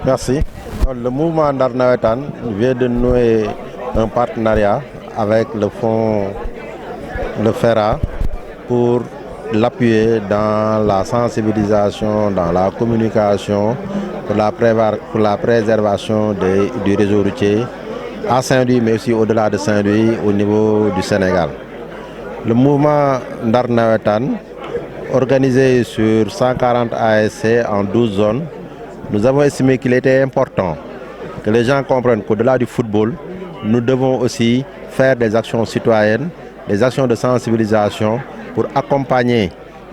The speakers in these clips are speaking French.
Merci. Le mouvement Ndar Navétane vient de nouer un partenariat avec le fonds le FERA pour l'appuyer dans la sensibilisation, dans la communication, pour la préservation du réseau routier à Saint-Louis, mais aussi au-delà de Saint-Louis, au niveau du Sénégal. Le mouvement Ndar Navétane, organisé sur 140 ASC en 12 zones, nous avons estimé qu'il était important que les gens comprennent qu'au-delà du football, nous devons aussi faire des actions citoyennes, des actions de sensibilisation pour accompagner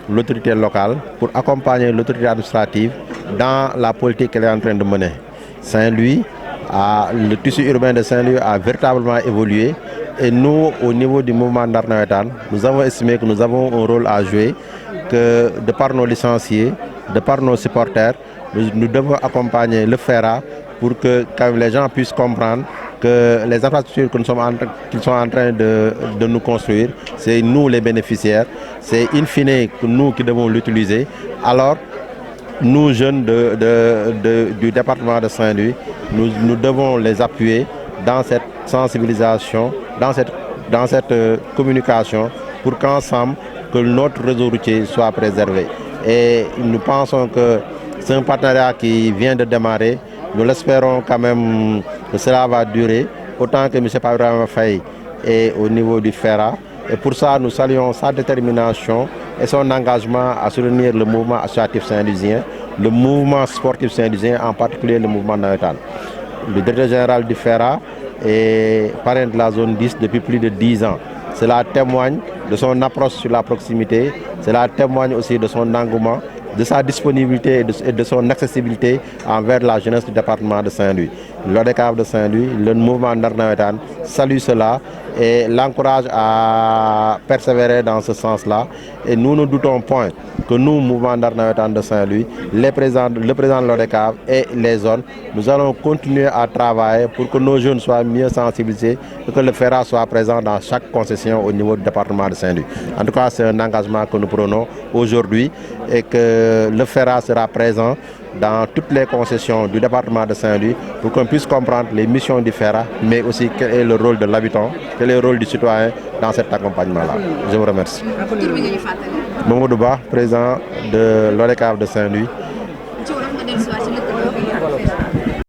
l'autorité locale, pour accompagner l'autorité administrative dans la politique qu'elle est en train de mener. Saint-Louis, le tissu urbain de Saint-Louis a véritablement évolué et nous, au niveau du mouvement Ndar Navétane, nous avons estimé que nous avons un rôle à jouer, que de par nos licenciés, de par nos supporters, nous devons accompagner le FERA pour que les gens puissent comprendre que les infrastructures qu'ils sont en train de nous construire, c'est nous les bénéficiaires, c'est in fine que nous qui devons l'utiliser. Alors, nous jeunes du département de Saint-Louis, nous devons les appuyer dans cette sensibilisation, dans cette communication, pour qu'ensemble, que notre réseau routier soit préservé. Et nous pensons que c'est un partenariat qui vient de démarrer. Nous l'espérons quand même que cela va durer, autant que M. Pavrama Faye est au niveau du FERA. Et pour ça, nous saluons sa détermination et son engagement à soutenir le mouvement associatif saint-louisien, le mouvement sportif saint-louisien, en particulier le mouvement Navétane. Le directeur général du FERA est parrain de la zone 10 depuis plus de 10 ans. Cela témoigne de son approche sur la proximité, cela témoigne aussi de son engouement, de sa disponibilité et de son accessibilité envers la jeunesse du département de Saint-Louis. L'ODCAV de Saint-Louis, le mouvement Ndar Navétane salue cela et l'encourage à persévérer dans ce sens-là. Et nous ne doutons point que nous, mouvement Ndar Navétane de Saint-Louis, le président de l'ODCAV et les zones, nous allons continuer à travailler pour que nos jeunes soient mieux sensibilisés et que le FERA soit présent dans chaque concession au niveau du département de Saint-Louis. En tout cas, c'est un engagement que nous prenons aujourd'hui et que le FERA sera présent dans toutes les concessions du département de Saint-Louis pour qu'on puisse comprendre les missions du FERA, mais aussi quel est le rôle de l'habitant, quel est le rôle du citoyen dans cet accompagnement-là. Je vous remercie. Mamadou Ba, président de l'ODCAV de Saint-Louis.